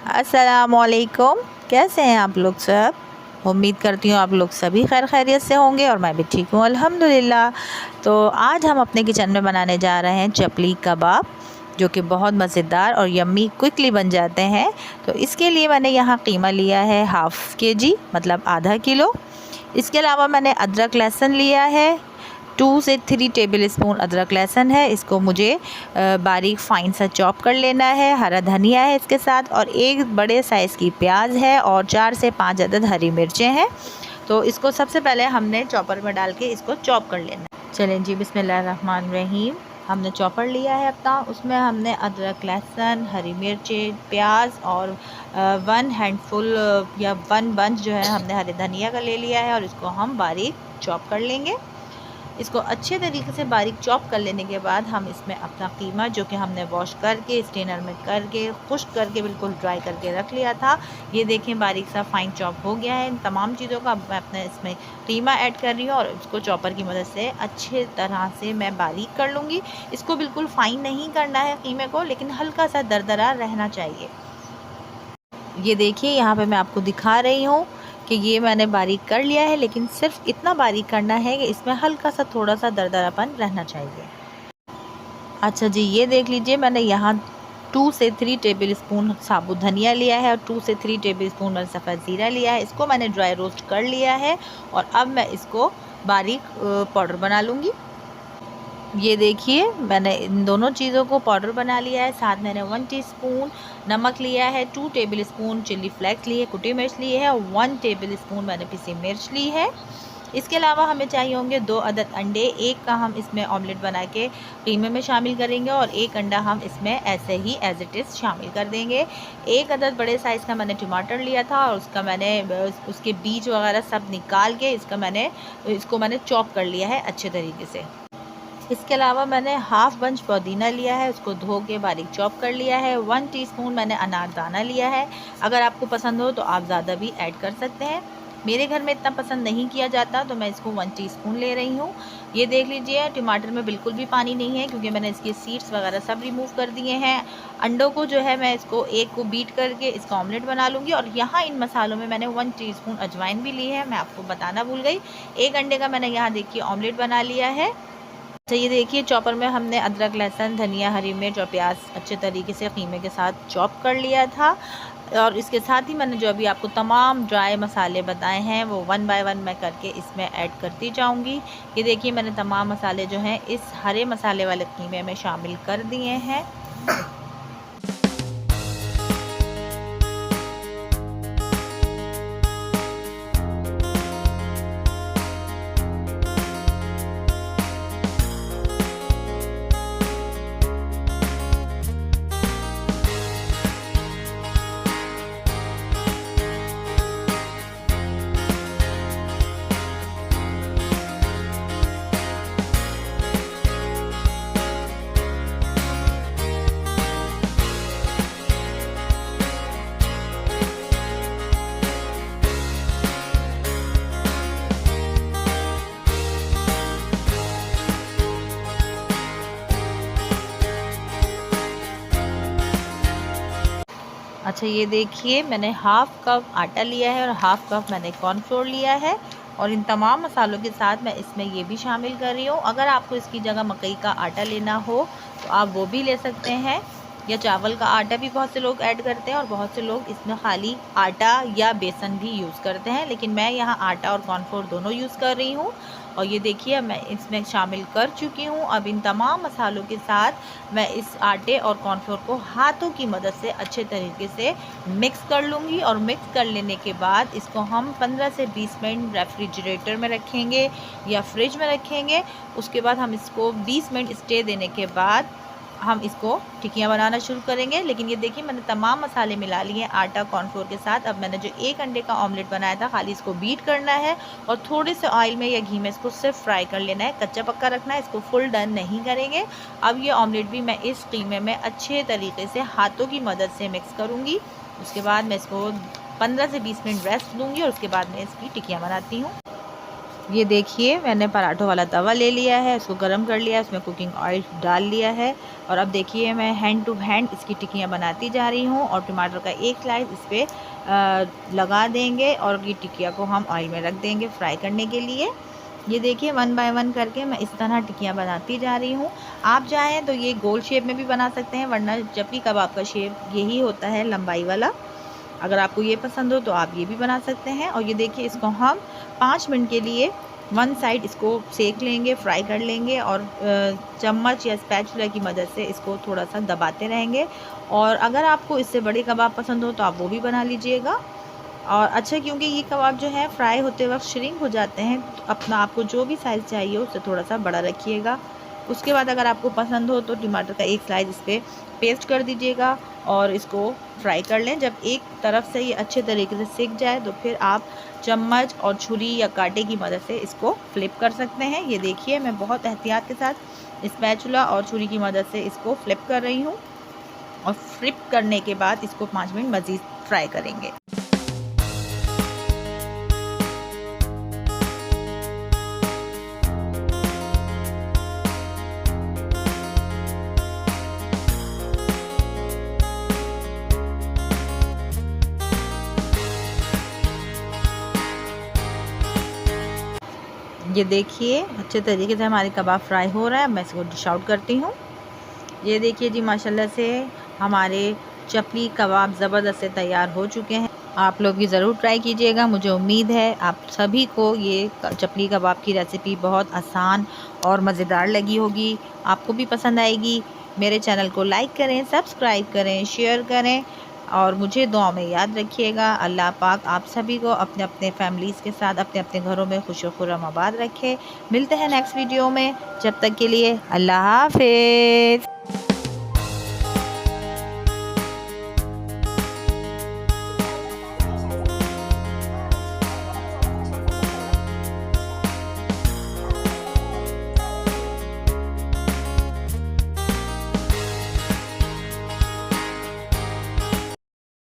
अस्सलामुअलैकुम। कैसे हैं आप लोग सब? उम्मीद करती हूँ आप लोग सभी खैर खैरियत से होंगे और मैं भी ठीक हूँ अल्हम्दुलिल्लाह। तो आज हम अपने किचन में बनाने जा रहे हैं चपली कबाब, जो कि बहुत मज़ेदार और यम्मी क्विकली बन जाते हैं। तो इसके लिए मैंने यहाँ कीमा लिया है हाफ़ केजी, मतलब आधा किलो। इसके अलावा मैंने अदरक लहसुन लिया है, 2 से 3 टेबल स्पून अदरक लहसुन है। इसको मुझे बारीक फ़ाइन सा चॉप कर लेना है। हरा धनिया है इसके साथ, और एक बड़े साइज़ की प्याज है, और 4 से 5 अदद हरी मिर्चें हैं। तो इसको सबसे पहले हमने चॉपर में डाल के इसको चॉप कर लेना है। चलें जी, बिस्मिल्लाहिर्रहमानिर्रहीम। हमने चॉपर लिया है अपना, उसमें हमने अदरक लहसुन, हरी मिर्चें, प्याज और 1 हैंडफुल या 1 बंच जो है हमने हरे धनिया का ले लिया है, और इसको हम बारीक चॉप कर लेंगे। इसको अच्छे तरीके से बारीक चॉप कर लेने के बाद हम इसमें अपना कीमा, जो कि हमने वॉश करके स्ट्रेनर में करके खुश्क करके बिल्कुल ड्राई करके रख लिया था, ये देखें बारीक सा फ़ाइन चॉप हो गया है। इन तमाम चीज़ों का मैं अपने इसमें कीमा ऐड कर रही हूँ, और इसको चॉपर की मदद से अच्छे तरह से मैं बारीक कर लूँगी। इसको बिल्कुल फ़ाइन नहीं करना है कीमे को, लेकिन हल्का सा दरदरा रहना चाहिए। ये देखिए यहाँ पे मैं आपको दिखा रही हूँ कि ये मैंने बारीक कर लिया है, लेकिन सिर्फ इतना बारीक करना है कि इसमें हल्का सा थोड़ा सा दरदरापन रहना चाहिए। अच्छा जी, ये देख लीजिए मैंने यहाँ 2 से 3 टेबल स्पून साबुत धनिया लिया है, और 2 से 3 टेबल स्पून मैंने सफ़ेद ज़ीरा लिया है। इसको मैंने ड्राई रोस्ट कर लिया है, और अब मैं इसको बारीक पाउडर बना लूँगी। ये देखिए मैंने इन दोनों चीज़ों को पाउडर बना लिया है। साथ मैंने 1 टीस्पून नमक लिया है, 2 टेबल स्पून चिल्ली फ्लेक्स लिए, कुटी मिर्च ली है, 1 टेबल स्पून मैंने पिसी मिर्च ली है। इसके अलावा हमें चाहिए होंगे 2 अदद अंडे। एक का हम इसमें ऑमलेट बना के कीमे में शामिल करेंगे, और एक अंडा हम इसमें ऐसे ही एज इट इज़ शामिल कर देंगे। एक अदद बड़े साइज़ का मैंने टमाटर लिया था, और उसका मैंने उसके बीज वगैरह सब निकाल के इसको मैंने चॉप कर लिया है अच्छे तरीके से। इसके अलावा मैंने हाफ़ बंच पुदीना लिया है, उसको धो के बारीक चॉप कर लिया है। 1 टीस्पून मैंने अनारदाना लिया है। अगर आपको पसंद हो तो आप ज़्यादा भी ऐड कर सकते हैं। मेरे घर में इतना पसंद नहीं किया जाता, तो मैं इसको 1 टीस्पून ले रही हूँ। ये देख लीजिए टमाटर में बिल्कुल भी पानी नहीं है, क्योंकि मैंने इसके सीड्स वगैरह सब रिमूव कर दिए हैं। अंडों को जो है मैं इसको एक को बीट करके इसका ऑमलेट बना लूँगी। और यहाँ इन मसालों में मैंने 1 टीस्पून अजवाइन भी ली है, मैं आपको बताना भूल गई। एक अंडे का मैंने यहाँ देखिए ऑमलेट बना लिया है। अच्छा ये देखिए चॉपर में हमने अदरक लहसुन धनिया हरी मिर्च और प्याज अच्छे तरीके से कीमे के साथ चॉप कर लिया था, और इसके साथ ही मैंने जो अभी आपको तमाम ड्राई मसाले बताए हैं वो 1 बाय 1 मैं करके इसमें ऐड करती जाऊंगी। ये देखिए मैंने तमाम मसाले जो हैं इस हरे मसाले वाले कीमे में शामिल कर दिए हैं। अच्छा ये देखिए मैंने हाफ़ कप आटा लिया है, और हाफ़ कप मैंने कॉर्नफ्लोर लिया है, और इन तमाम मसालों के साथ मैं इसमें ये भी शामिल कर रही हूँ। अगर आपको इसकी जगह मकई का आटा लेना हो तो आप वो भी ले सकते हैं, या चावल का आटा भी बहुत से लोग ऐड करते हैं, और बहुत से लोग इसमें खाली आटा या बेसन भी यूज़ करते हैं, लेकिन मैं यहाँ आटा और कॉर्नफ्लोर दोनों यूज़ कर रही हूँ। और ये देखिए मैं इसमें शामिल कर चुकी हूँ। अब इन तमाम मसालों के साथ मैं इस आटे और कॉर्नफ्लोर को हाथों की मदद से अच्छे तरीके से मिक्स कर लूँगी, और मिक्स कर लेने के बाद इसको हम 15 से 20 मिनट रेफ्रिजरेटर में रखेंगे या फ्रिज में रखेंगे। उसके बाद हम इसको 20 मिनट स्टे देने के बाद हम इसको टिक्कियाँ बनाना शुरू करेंगे। लेकिन ये देखिए मैंने तमाम मसाले मिला लिए हैं आटा कॉर्नफ्लोर के साथ। अब मैंने जो एक अंडे का ऑमलेट बनाया था खाली इसको बीट करना है, और थोड़े से ऑयल में या घी में इसको सिर्फ फ्राई कर लेना है, कच्चा पक्का रखना है, इसको फुल डन नहीं करेंगे। अब ये ऑमलेट भी मैं इस कीमे में अच्छे तरीके से हाथों की मदद से मिक्स करूँगी। उसके बाद मैं इसको 15 से 20 मिनट रेस्ट दूँगी, और उसके बाद मैं इसकी टिक्कियाँ बनाती हूँ। ये देखिए मैंने पराठों वाला तवा ले लिया है, उसको गर्म कर लिया है, उसमें कुकिंग ऑयल डाल लिया है और अब देखिए मैं हैंड टू हैंड इसकी टिक्कियाँ बनाती जा रही हूँ और टमाटर का एक स्लाइस इस पर लगा देंगे और ये टिक्किया को हम ऑयल में रख देंगे फ्राई करने के लिए। ये देखिए 1 बाय 1 करके मैं इस तरह टिक्कियाँ बनाती जा रही हूँ। आप चाहें तो ये गोल शेप में भी बना सकते हैं, वरना चपली कबाब का शेप यही होता है लंबाई वाला। अगर आपको ये पसंद हो तो आप ये भी बना सकते हैं। और ये देखिए इसको हम 5 मिनट के लिए वन साइड इसको सेक लेंगे, फ्राई कर लेंगे और चम्मच या स्पैचुला की मदद से इसको थोड़ा सा दबाते रहेंगे। और अगर आपको इससे बड़े कबाब पसंद हो तो आप वो भी बना लीजिएगा। और अच्छा, क्योंकि ये कबाब जो है फ्राई होते वक्त श्रिंक हो जाते हैं, तो अपना आपको जो भी साइज़ चाहिए उससे थोड़ा सा बड़ा रखिएगा। उसके बाद अगर आपको पसंद हो तो टमाटर का एक स्लाइस इस पर पेस्ट कर दीजिएगा और इसको फ्राई कर लें। जब एक तरफ से ये अच्छे तरीके से सिक जाए तो फिर आप चम्मच और छुरी या कांटे की मदद से इसको फ्लिप कर सकते हैं। ये देखिए मैं बहुत एहतियात के साथ स्पैचुला और छुरी की मदद से इसको फ्लिप कर रही हूँ और फ्लिप करने के बाद इसको 5 मिनट मज़ीद फ्राई करेंगे। ये देखिए अच्छे तरीके से हमारे कबाब फ्राई हो रहा है। मैं इसको डिश आउट करती हूँ। ये देखिए जी माशाल्लाह से हमारे चपली कबाब ज़बरदस्त से तैयार हो चुके हैं। आप लोग भी ज़रूर ट्राई कीजिएगा। मुझे उम्मीद है आप सभी को ये चपली कबाब की रेसिपी बहुत आसान और मज़ेदार लगी होगी, आपको भी पसंद आएगी। मेरे चैनल को लाइक करें, सब्सक्राइब करें, शेयर करें और मुझे दुआ में याद रखिएगा। अल्लाह पाक आप सभी को अपने अपने फैमिलीज़ के साथ अपने अपने घरों में खुश खुर्रम आबाद रखे। मिलते हैं नेक्स्ट वीडियो में, जब तक के लिए अल्लाह हाफ़िज़।